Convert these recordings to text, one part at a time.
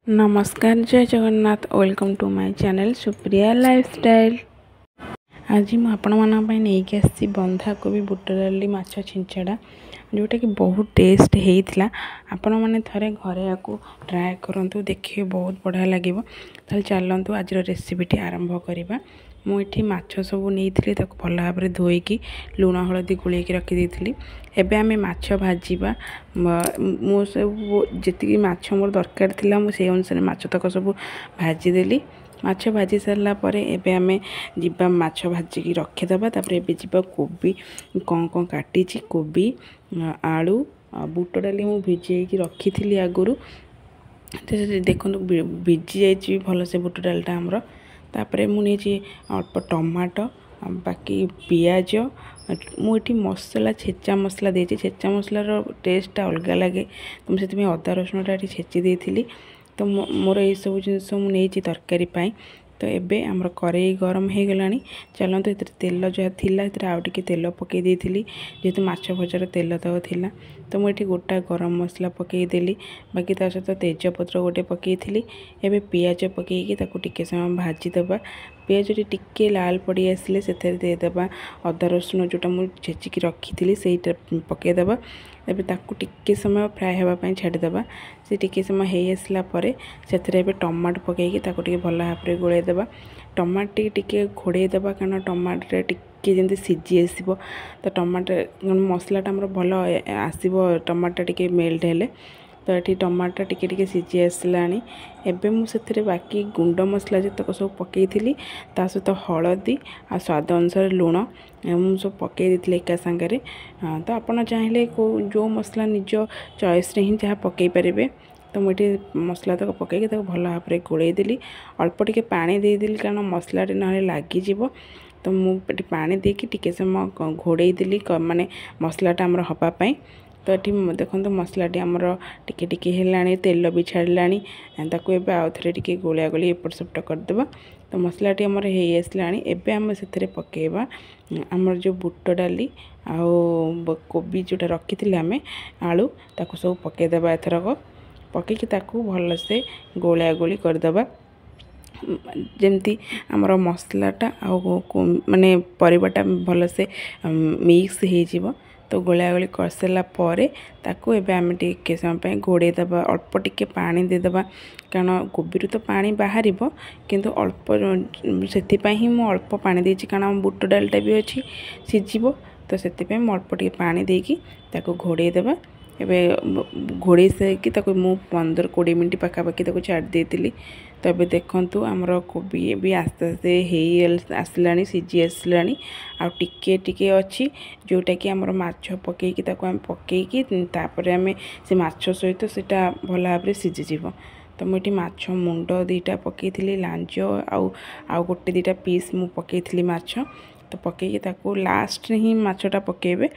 नमस्कार जय Jagannath welcome to my channel Supriya lifestyle. आज मुझे आसी बंधाकोबी बुट डाली माछ छिंचड़ा जोटा कि बहुत टेस्ट होता। आपण मैंने थे घरे या ट्राए करूँ देखिए बहुत बढ़िया लगे। ताल चलतु आज रेसिपीटी आरंभ करवा। मुझे माछ सब नहीं भल भाव में धोईकी लुण हलदी गोल रखी एबे आमे माछ भाजिबा। मो सब जी माछ मोर दरकार थिला मुझे अनुसार माछ तक सब भाजीदेली। माछ भाजी सारा पर एबे आमे जीवा माछ भाजिकी रखीदबा। तापर एबे जीवा कोबी कौन कौन काटी कोबी आलू बुट डाली मु भिजेकी रखी थी आगुरी। देखो भिजी जाइए भल से बुट डालटा आमर। तापर मुझे अल्प टमाटो बाकी पियाज मुझे मसला छेचा मसला देती। छेचा मसलार टेस्ट अलग लगे तो मुझे अदा रसुण टा छेची देती। तो मोर ये सब जिनस मुझे तरकारी पाई। तो एबे आमर कड़ाई गरम हो गला। चलते ये तेल जहाँ थी आउ टे तेल पकई देती जेहेतु माछ भजार तेल तक थिला। तो मुझे गोटा गरम मसला पकईदेली बाकी ता सहित तेजपत्र गोटे पकई। एबे पियाज पकईकी टिके समय भाजीदबा। पियाज टिके लाल पड़ी आसिले से देदबा अदा रसुण जोटा मुझे छेचिकी रखी से पकईदबा। एबे ताकू टिके समय फ्राए होगापाई छाड़ीदबा। से टिके समय हो आसला परे से टमाटो पकईकी टिके भल भाव में गोलैदबा। टमाटो टिके घोड़ेदबा कारण टमाटो टिके जमी सीझी आसो। तो टमाटो मसलाटा आमर भल आसो टमाटो टिके मेल्ट हेले। तो ये टमाटो टिके टिके सीझी आसला। एबे मुझे बाकी गुंड मसला जितक सब पकई ता सहित हलदी आ स्वाद अनुसार लुण मुझे सब पकई दी एका सांगे। तो आपड़ चाहिए जो मसला निज चॉइस रे ही जहाँ पकई पारे। तो मुझे मसला तक पकईकी भल भाव में गोलैदेली। अल्प टिके पानी देदेली कारण मसला ना लगिज। तो मुझे पानी देकी टिके समय घोड़ेदेली माने मसलाटा आमर हवापाई। तो ये देखो मसलाटी आमर टिके टिके है तेल भी छाड़ा। ताकू आउ थे टिके गोलिया गोली एपट सेपट करदे। तो मसलाटी आमर हो आसला। एबे आम से पकेबा आमर जो बुट डाली आउ कोबी जोटा रखी थे आम आलू ताकू सब पकईदेबा। एथरक पकईकी ताकू भल से गोलिया गोली करदबा जमती आमर मसलाटा माने परिवाटा भल से मिक्स हो। तो गोलिया गोली कर सारा पर ताकू एबे आम टिके समय घोड़ेदबा। अल्प टिके पानी देदबा कारण कोबी तो पानी बाहर किंतु अल्प से ही मु अल्प पानी देछि कारण बुट डालटा भी अच्छी सीझिबो। तो से अल्प टिके पानी देकी ताकू घोड़ेदबा। एबे घोड़े साइकी ताकू मु 15-20 मिनट पाखापाखि ताकू छाड़ देती। तो ये देखु आमर कोबी भी आस्ते आस्ते हो आसला सीझी आसला आ टिके टिके अच्छी जोटा कि आमर माछ पकईकी ताकू आम पकईकी तापर आम से माछ सहित सेटा भल भाव में सीझीज। तो मुझे माछ मुंड 2टा पकई लांज आउ गोटे 2टा पीस मु पकई माछ। तो पकईकी ताकू लास्ट रे ही माछटा पकेबे।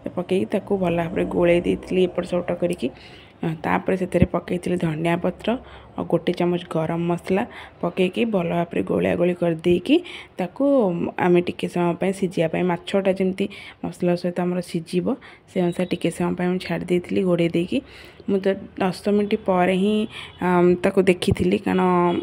तो पकईकी ताकू भल भाव में गोलई देती एपट सेपट करिकी। तापर से पकई धनिया पत्र और गोटे चमच गरम मसला पकईकी भल भाव में गोलिया गोली कर देकी ताकू आम टिके समय सीझापी माछटा जमी मसला सहित आमर सीझिब से अनुसार टिके समय छाड़ देती घोड़े देकी। मुझे 10 मिनट पर ही ताकू देखी थी कारण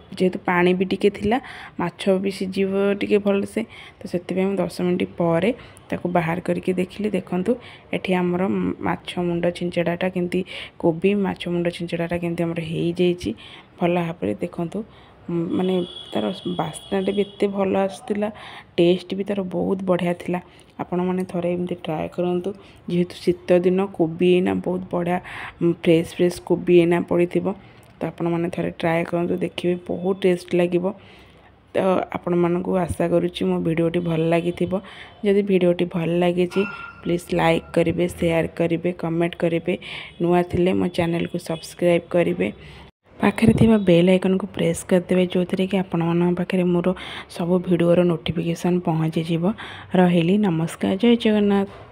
जेहेतु पानी भी टिके थिला माछ भी सीझिब टिके भल से। तो से 10 मिनट पर ताकू बाहर करके देखिली। देखंतु एठी हमर माछ मुंड छिंचड़ाटा केंती कोबी माछ मुंड छिंचड़ाटा केंती हमर हेई जाईची भल भाव में। देखंतु माने तार बास्नाटा भी एते भल आसुला टेस्ट भी तार बहुत बढ़िया थिला। आपण मैंने थोड़े एमती ट्राए करूँ जेहेतु शीत दिन कोबी एना बहुत बढ़िया फ्रेश फ्रेश कोबी एना पड़ी। तो आपण मैंने थोड़े ट्राए करूँ देखिए बहुत टेस्ट लगे। तो आपण मानकु आशा करुच्ची मो भिडियोटी भल लगी। जदि भिडियोटी भल लगी प्लीज़ लाइक करेंगे शेयर करेंगे कमेंट करेंगे। नुआ थिले मो चैनल को सब्सक्राइब करेंगे। पाखरे थिबा बेल आइकन को प्रेस करदे जो थे कि आपण मन पाखरे मोर सब भिडियोर नोटिफिकेशन पहुँची। रही नमस्कार जय जगन्नाथ।